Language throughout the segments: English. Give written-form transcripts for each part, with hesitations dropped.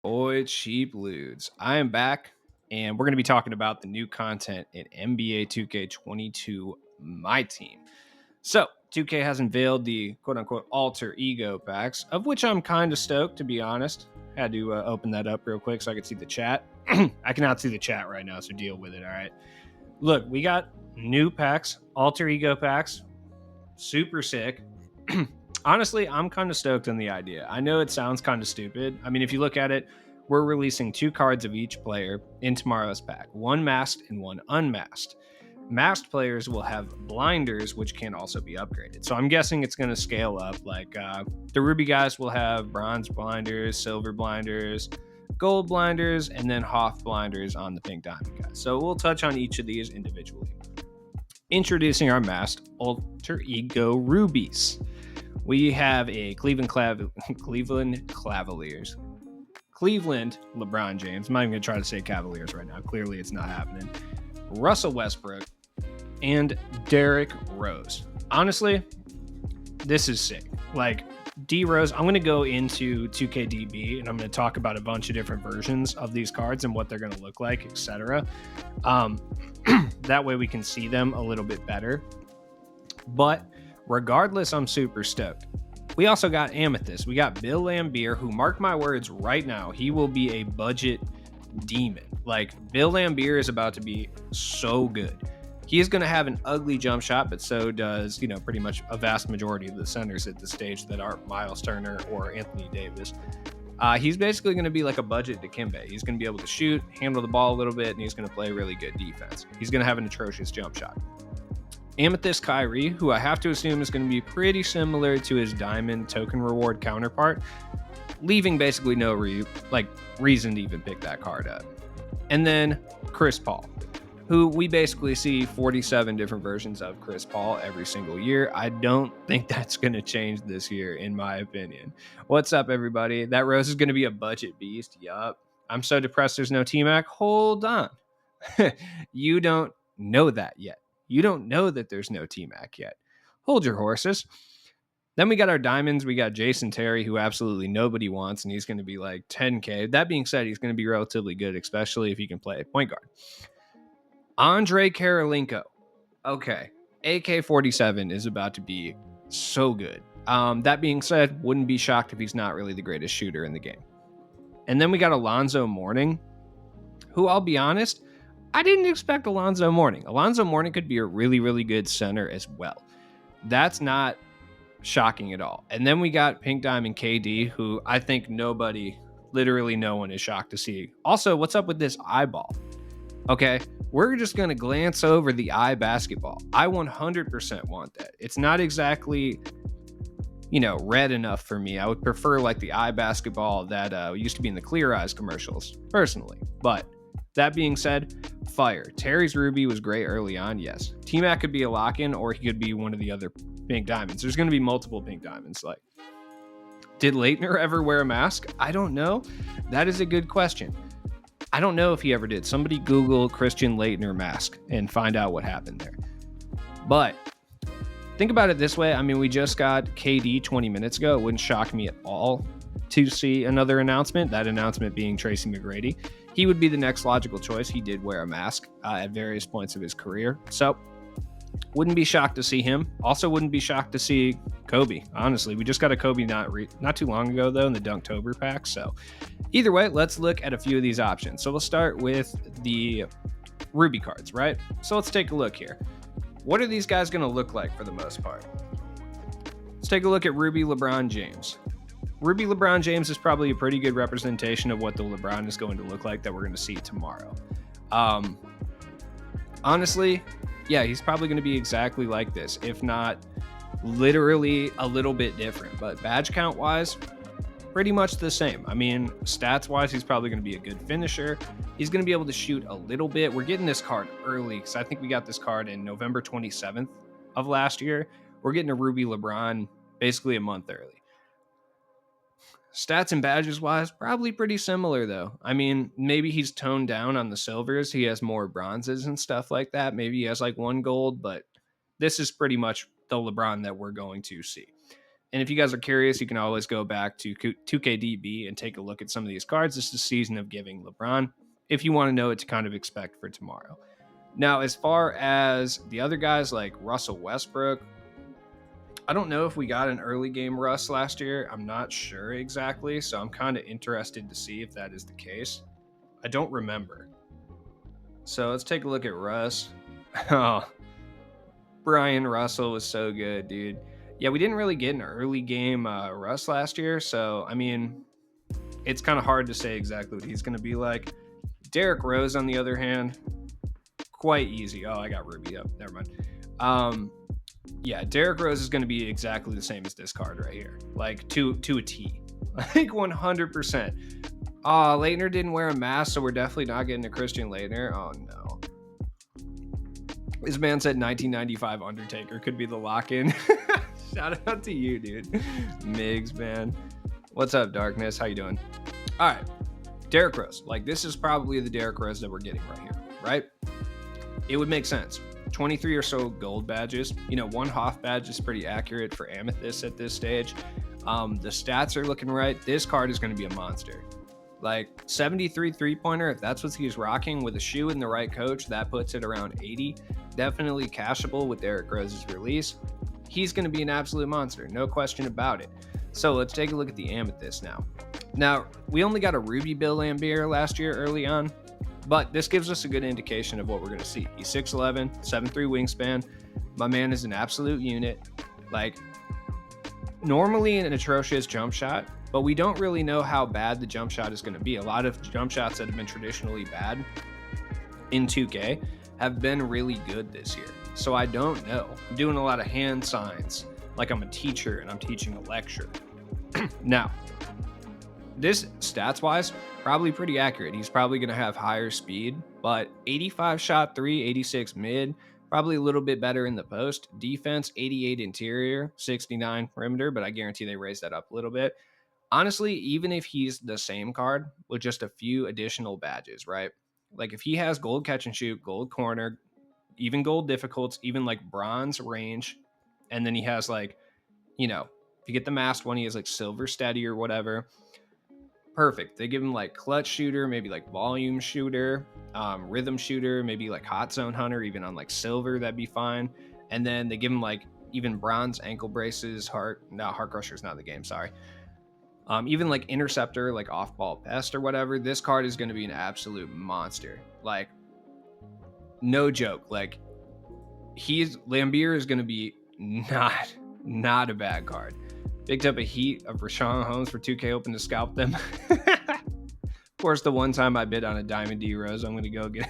Boy, cheap ludes. I am back, and we're going to be talking about the new content in NBA 2K22 My Team. So, 2K has unveiled the quote unquote alter ego packs, of which I'm kind of stoked, to be honest. Had to open that up real quick so I could see the chat. I cannot see the chat right now, so deal with it, all right? Look, we got new packs, alter ego packs, super sick. Honestly, I'm kind of stoked on the idea. I know it sounds kind of stupid. I mean, if you look at it, we're releasing 2 cards of each player in tomorrow's pack, one masked and one unmasked. Masked players will have blinders, which can also be upgraded. So I'm guessing it's going to scale up. Like the Ruby guys will have bronze blinders, silver blinders, gold blinders, and then Hoff blinders on the pink diamond guys. So we'll touch on each of these individually. Introducing our masked alter ego rubies. We have a Cleveland Cavaliers. Cleveland LeBron James. I'm not even going to try to say Cavaliers right now. Clearly, it's not happening. Russell Westbrook and Derrick Rose. Honestly, this is sick. Like, D Rose, I'm going to go into 2KDB and I'm going to talk about a bunch of different versions of these cards and what they're going to look like, etc. That way we can see them a little bit better. But regardless, I'm super stoked. We also got Amethyst. We got Bill Laimbeer, who, mark my words right now, he will be a budget demon. Like, Bill Laimbeer is about to be so good. He is going to have an ugly jump shot, but so does, pretty much a vast majority of the centers at the stage that aren't Miles Turner or Anthony Davis. He's basically going to be like a budget Dikembe. He's going to be able to shoot, handle the ball a little bit, and he's going to play really good defense. He's going to have an atrocious jump shot. Amethyst Kyrie, who I have to assume is going to be pretty similar to his Diamond token reward counterpart, leaving basically no reason to even pick that card up. And then Chris Paul, who we basically see 47 different versions of Chris Paul every single year. I don't think that's going to change this year, in my opinion. What's up, everybody? That Rose is going to be a budget beast. Yup. I'm so depressed there's no T-Mac. Hold on. You don't know that yet. You don't know that there's no T-Mac yet. Hold your horses. Then we got our diamonds. We got Jason Terry, who absolutely nobody wants, and he's going to be like 10K. That being said, he's going to be relatively good, especially if he can play point guard. Andre Karolinko. Okay. AK-47 is about to be so good. That being said, wouldn't be shocked if he's not really the greatest shooter in the game. And then we got Alonzo Mourning, who, I'll be honest, I didn't expect Alonzo Mourning. Alonzo Mourning could be a really, really good center as well. That's not shocking at all. And then we got Pink Diamond KD, who I think literally no one is shocked to see. Also, what's up with this eyeball? Okay, we're just going to glance over the eye basketball. I 100% want that. It's not exactly, red enough for me. I would prefer like the eye basketball that used to be in the Clear Eyes commercials, personally. But that being said, fire. Terry's Ruby was great early on, yes. T-Mac could be a lock-in, or he could be one of the other pink diamonds. There's going to be multiple pink diamonds. Like, did Leitner ever wear a mask? I don't know. That is a good question. I don't know if he ever did. Somebody Google Christian Leitner mask and find out what happened there. But think about it this way. I mean, we just got KD 20 minutes ago. It wouldn't shock me at all to see another announcement, that announcement being Tracy McGrady. He would be the next logical choice. He did wear a mask at various points of his career. So wouldn't be shocked to see him. Also wouldn't be shocked to see Kobe. Honestly, we just got a Kobe not too long ago, though, in the Dunktober pack. So either way, let's look at a few of these options. So we'll start with the Ruby cards, right? So let's take a look here. What are these guys going to look like for the most part? Let's take a look at Ruby LeBron James. Ruby LeBron James is probably a pretty good representation of what the LeBron is going to look like that we're going to see tomorrow. Honestly, yeah, he's probably going to be exactly like this, if not literally a little bit different. But badge count wise, pretty much the same. I mean, stats wise, he's probably going to be a good finisher. He's going to be able to shoot a little bit. We're getting this card early because I think we got this card in November 27th of last year. We're getting a Ruby LeBron basically a month early. Stats and badges wise, probably pretty similar though. I mean, maybe he's toned down on the silvers. He has more bronzes and stuff like that. Maybe he has like one gold, but this is pretty much the LeBron that we're going to see. And if you guys are curious, you can always go back to 2KDB and take a look at some of these cards. It's the season of giving LeBron, if you want to know what to kind of expect for tomorrow. Now, as far as the other guys like Russell Westbrook, I don't know if we got an early game Russ last year. I'm not sure exactly. So I'm kind of interested to see if that is the case. I don't remember. So let's take a look at Russ. Oh, Brian Russell was so good, dude. Yeah, we didn't really get an early game Russ last year. So, I mean, it's kind of hard to say exactly what he's going to be like. Derrick Rose, on the other hand, quite easy. Oh, I got Ruby up. Never mind. Yeah, Derrick Rose is going to be exactly the same as this card right here, like to a T, like 100%. Leitner didn't wear a mask, so we're definitely not getting a Christian Leitner. Oh no. This man said 1995 Undertaker could be the lock-in. Shout out to you, dude. Migs, man. What's up, Darkness? How you doing? All right, Derrick Rose. Like, this is probably the Derrick Rose that we're getting right here, right? It would make sense. 23 or so gold badges. You know, one Hoff badge is pretty accurate for Amethyst at this stage. The stats are looking right. This card is going to be a monster. Like 73 three-pointer, if that's what he's rocking with a shoe and the right coach, that puts it around 80. Definitely cashable with Derrick Rose's release. He's going to be an absolute monster, no question about it. So let's take a look at the Amethyst now. Now, we only got a Ruby Bill Laimbeer last year early on, but this gives us a good indication of what we're going to see. He's 6'11", 7'3" wingspan. My man is an absolute unit. Like, normally an atrocious jump shot, but we don't really know how bad the jump shot is going to be. A lot of jump shots that have been traditionally bad in 2K have been really good this year. So I don't know. I'm doing a lot of hand signs like I'm a teacher and I'm teaching a lecture. Now, this stats-wise, probably pretty accurate. He's probably going to have higher speed, but 85 shot 3, 86 mid, probably a little bit better in the post. Defense, 88 interior, 69 perimeter, but I guarantee they raised that up a little bit. Honestly, even if he's the same card with just a few additional badges, right? Like if he has gold catch and shoot, gold corner, even gold difficults, even like bronze range, and then he has like, you know, if you get the masked one, he has like silver steady or whatever. Perfect. They give him like clutch shooter, maybe like volume shooter, rhythm shooter, maybe like hot zone hunter, even on like silver, that'd be fine. And then they give him like even bronze ankle braces, heart crusher's not in the game, sorry. Even like interceptor, like off ball pest or whatever. This card is going to be an absolute monster. Like, no joke. Like, Laimbeer is going to be not a bad card. Picked up a heat of Rashawn Holmes for 2K Open to scalp them. Of course, the one time I bid on a Diamond D Rose, I'm going to go get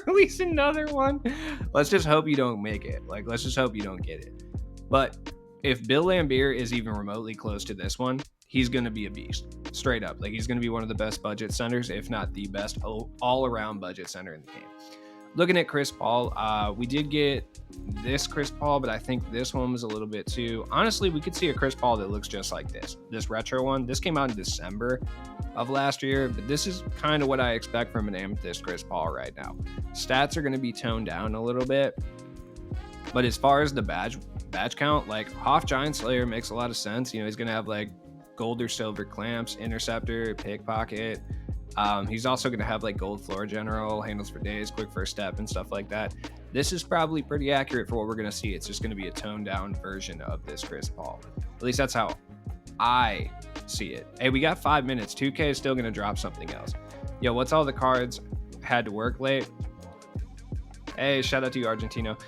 release another one. Let's just hope you don't make it. Like, let's just hope you don't get it. But if Bill Laimbeer is even remotely close to this one, he's going to be a beast. Straight up. Like, he's going to be one of the best budget centers, if not the best all-around budget center in the game. Looking at Chris Paul, we did get this Chris Paul, but I think this one was a little bit too. Honestly, we could see a Chris Paul that looks just like this retro one. This came out in December of last year, but this is kind of what I expect from an Amethyst Chris Paul right now. Stats are going to be toned down a little bit, but as far as the badge count, like Hoff Giant Slayer makes a lot of sense. You know, he's going to have like gold or silver clamps, interceptor, pickpocket. He's also going to have like gold floor general, handles for days, quick first step, and stuff like that. This is probably pretty accurate for what we're going to see. It's just going to be a toned down version of this Chris Paul. At least that's how I see it. Hey, we got 5 minutes. 2K is still going to drop something else. Yo, what's all the cards? Had to work late. Hey, shout out to you, Argentino.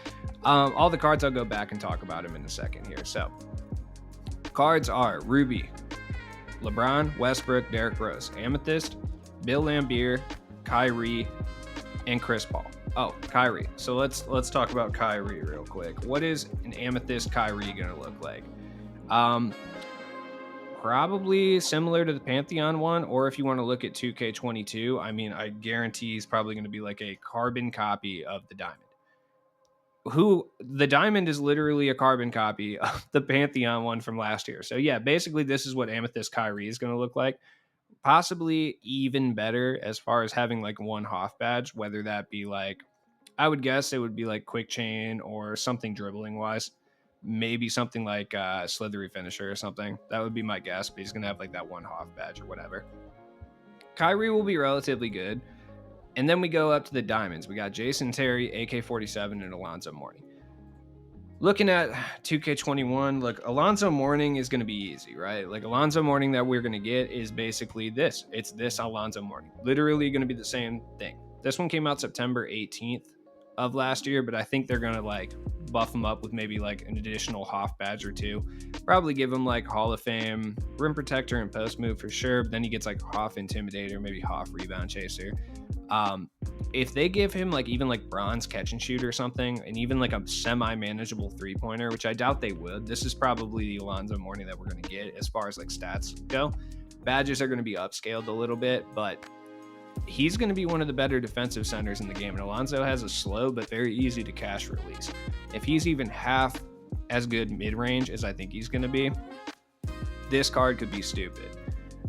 All the cards, I'll go back and talk about them in a second here. So, cards are Ruby, LeBron, Westbrook, Derrick Rose, Amethyst, Bill Laimbeer, Kyrie, and Chris Paul. Oh, Kyrie. So let's talk about Kyrie real quick. What is an Amethyst Kyrie gonna look like? Probably similar to the Pantheon one, or if you want to look at 2K22, I mean, I guarantee he's probably going to be like a carbon copy of the Diamond. The Diamond is literally a carbon copy of the Pantheon one from last year. So yeah, basically this is what Amethyst Kyrie is going to look like. Possibly even better as far as having like one Hoff badge, whether that be like, I would guess it would be like quick chain or something dribbling wise. maybe something like Slithery Finisher or something. That would be my guess, but he's going to have like that one Hoff badge or whatever. Kyrie will be relatively good. And then we go up to the diamonds. We got Jason Terry, AK-47, and Alonzo Mourning. Looking at 2K21, look, Alonzo Mourning is going to be easy, right? Like Alonzo Mourning that we're going to get is basically this. It's this Alonzo Mourning. Literally going to be the same thing. This one came out September 18th of last year, but I think they're going to like buff him up with maybe like an additional Hoff badge or two. Probably give him like Hall of Fame, Rim Protector, and Post Move for sure. But then he gets like Hoff Intimidator, maybe Hoff Rebound Chaser. If they give him like even like bronze catch and shoot or something, and even like a semi-manageable 3-pointer, which I doubt they would, this is probably the Alonzo Mourning that we're going to get as far as like stats go. Badges are going to be upscaled a little bit, but he's going to be one of the better defensive centers in the game. And Alonzo has a slow but very easy to cash release. If he's even half as good mid-range as I think he's going to be, this card could be stupid.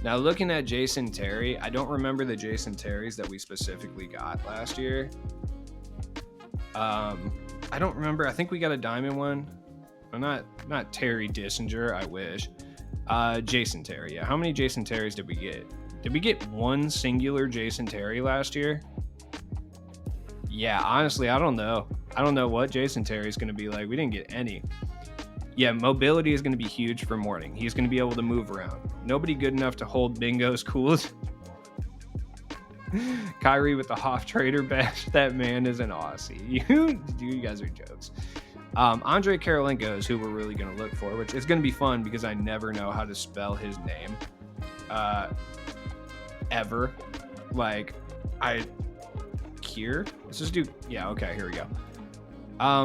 Now, looking at Jason Terry, I don't remember the Jason Terrys that we specifically got last year. I don't remember. I think we got a diamond one. Not Terry Dissinger. I wish. Jason Terry. Yeah. How many Jason Terrys did we get? Did we get one singular Jason Terry last year? Yeah, honestly, I don't know. I don't know what Jason Terry is going to be like. We didn't get any. Yeah, mobility is going to be huge for Mourning. He's going to be able to move around. Nobody good enough to hold Bingo's cools. Kyrie with the Hoff Trader badge. That man is an Aussie. You guys are jokes. Andre Karolinko is who we're really going to look for, which is going to be fun because I never know how to spell his name. Ever. Like, Kier? Let's just do... Yeah, okay, here we go.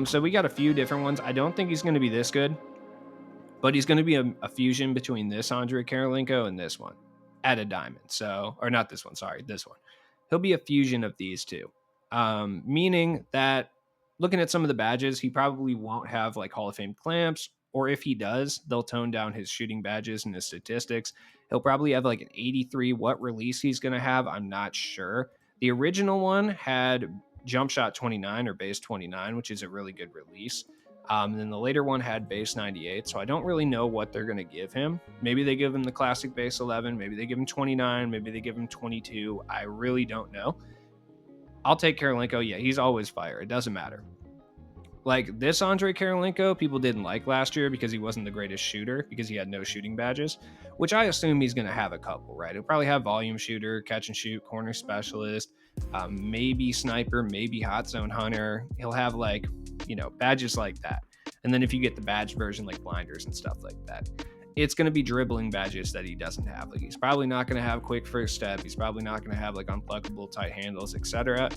So we got a few different ones. I don't think he's going to be this good, but he's going to be a fusion between this Andre Karolinko and this one at a diamond. So, or not this one, sorry, this one. He'll be a fusion of these two, meaning that looking at some of the badges, he probably won't have like Hall of Fame clamps, or if he does, they'll tone down his shooting badges and his statistics. He'll probably have like an 83. What release he's going to have, I'm not sure. The original one had jump shot 29 or base 29, which is a really good release. And then the later one had base 98. So I don't really know what they're going to give him. Maybe they give him the classic base 11. Maybe they give him 29. Maybe they give him 22. I really don't know. I'll take Karolinko. Yeah, he's always fire. It doesn't matter. Like this Andre Karolinko, people didn't like last year because he wasn't the greatest shooter because he had no shooting badges, which I assume he's going to have a couple, right? He'll probably have volume shooter, catch and shoot, corner specialist, maybe sniper, maybe hot zone hunter. He'll have like, badges like that. And then if you get the badge version, like blinders and stuff like that, it's going to be dribbling badges that he doesn't have. Like he's probably not going to have quick first step. He's probably not going to have like unpluckable tight handles, etc.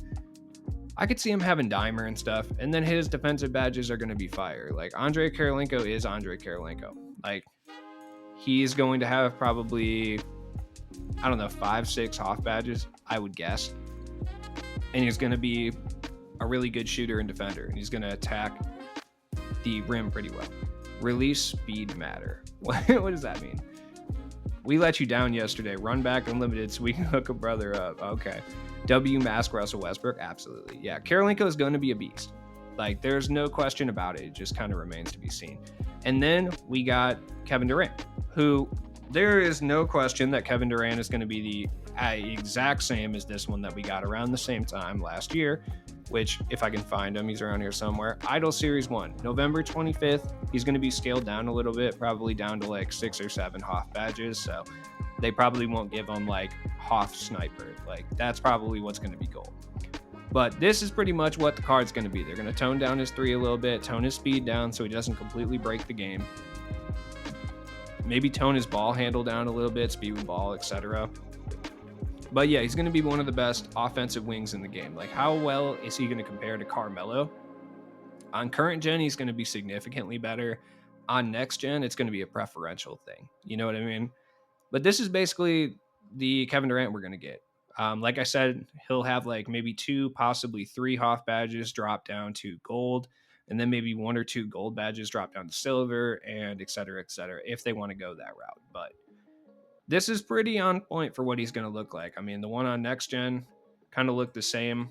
I could see him having dimer and stuff, and then his defensive badges are going to be fire. Like Andre Karolinko is Andre Karolinko. Like he's going to have probably, 5-6 Hoff badges, I would guess. And he's going to be a really good shooter and defender, and he's going to attack the rim pretty well. Release speed matter. What does that mean? We let you down yesterday. Run back unlimited so we can hook a brother up. Okay. W mask Russell Westbrook? Absolutely. Yeah, Karolinko is going to be a beast. Like, there's no question about it. It just kind of remains to be seen. And then we got Kevin Durant, who there is no question that Kevin Durant is going to be the exact same as this one that we got around the same time last year, which, if I can find him, he's around here somewhere. Idol Series 1, November 25th. He's going to be scaled down a little bit, probably down to like 6 or 7 Hoff badges. So they probably won't give him like Hoff Sniper. Like that's probably what's going to be gold. But this is pretty much what the card's going to be. They're going to tone down his 3 a little bit, tone his speed down so he doesn't completely break the game. Maybe tone his ball handle down a little bit, speed with ball, etc. But yeah, he's going to be one of the best offensive wings in the game. Like how well is he going to compare to Carmelo? On current gen, he's going to be significantly better. On next gen, it's going to be a preferential thing. You know what I mean? But this is basically the Kevin Durant we're going to get. Like I said, he'll have like maybe 2, possibly 3 Hoff badges drop down to gold, and then maybe 1 or 2 gold badges drop down to silver, and et cetera, if they want to go that route. But this is pretty on point for what he's going to look like. I mean, the one on next gen kind of looked the same.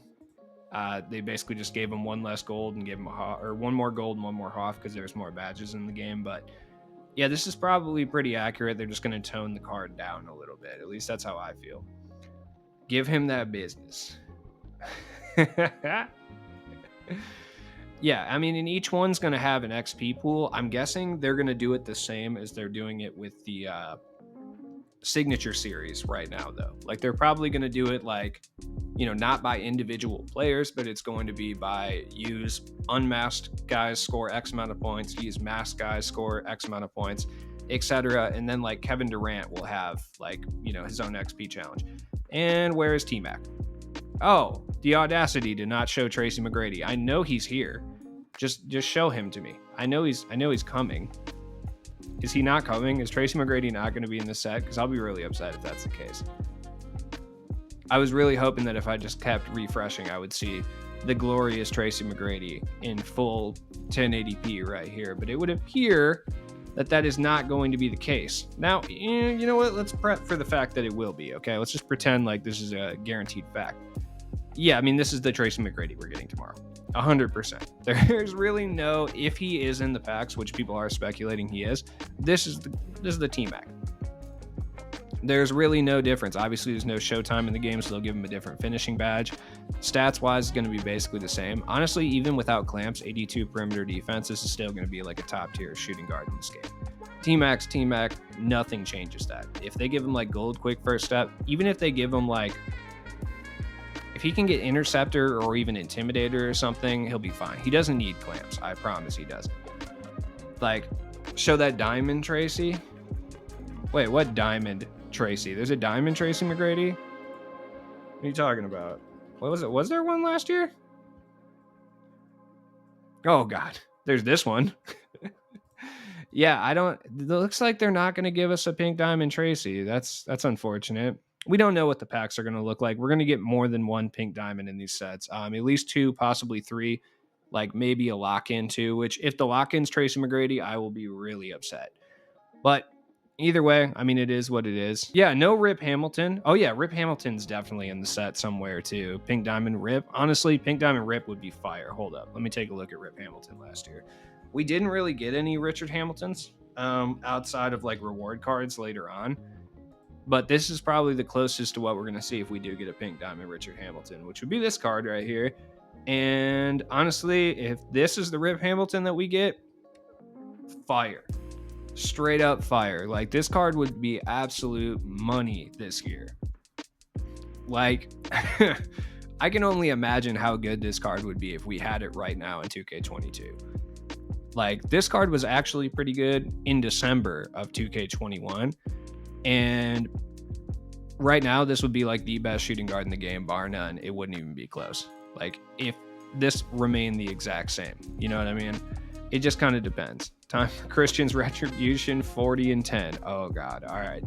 They basically just gave him one less gold and gave him or one more gold and one more Hoff because there's more badges in the game. But yeah, this is probably pretty accurate. They're just going to tone the card down a little bit. At least that's how I feel. Give him that business. Yeah, I mean, and each one's going to have an XP pool. I'm guessing they're going to do it the same as they're doing it with the signature series right now, though. Like, they're probably going to do it like, you know, not by individual players, but it's going to be by use unmasked guys score X amount of points, use masked guys score X amount of points, etc. And then like Kevin Durant will have like, you know, his own XP challenge. And where is T-Mac? Oh, the audacity to not show Tracy McGrady. I know he's here. Just show him to me. I know he's coming. Is he not coming? Is Tracy McGrady not going to be in the set? Because I'll be really upset if that's the case. I was really hoping that if I just kept refreshing, I would see the glorious Tracy McGrady in full 1080p right here. But it would appear that that is not going to be the case. Now, you know what? Let's prep for the fact that it will be, okay? Let's just pretend like this is a guaranteed fact. Yeah, I mean, this is the Tracy McGrady we're getting tomorrow. 100%. There's really no, if he is in the packs, which people are speculating he is, this is the T-Mac. There's really no difference. Obviously, there's no showtime in the game, so they'll give him a different finishing badge. Stats-wise, it's going to be basically the same. Honestly, even without clamps, 82 perimeter defense, this is still going to be like a top-tier shooting guard in this game. T-Mac, nothing changes that. If they give him like gold quick first step, even if they give him like, if he can get interceptor or even intimidator or something, he'll be fine. He doesn't need clamps. I promise he doesn't. Like, show that diamond Tracy. Wait, what diamond Tracy? There's a diamond Tracy McGrady? What are you talking about? What was it? Was there one last year? Oh, God. There's this one. Yeah, it looks like they're not going to give us a pink diamond Tracy. That's unfortunate. We don't know what the packs are going to look like. We're going to get more than one pink diamond in these sets. At least two, possibly three, like maybe a lock-in too, which if the lock-in's Tracy McGrady, I will be really upset. But either way, I mean, it is what it is. Yeah, no Rip Hamilton. Oh yeah, Rip Hamilton's definitely in the set somewhere too. Pink Diamond Rip. Honestly, Pink Diamond Rip would be fire. Hold up. Let me take a look at Rip Hamilton last year. We didn't really get any Richard Hamiltons outside of like reward cards later on. But this is probably the closest to what we're going to see if we do get a Pink Diamond Richard Hamilton, which would be this card right here. And honestly, if this is the Rip Hamilton that we get, fire. Straight up fire. Like, this card would be absolute money this year. Like, I can only imagine how good this card would be if we had it right now in 2K22. Like, this card was actually pretty good in December of 2K21. And right now, this would be like the best shooting guard in the game, bar none. It wouldn't even be close. Like, if this remained the exact same, you know what I mean? It just kind of depends. Time for Christian's Retribution, 40 and 10. Oh, God. All right.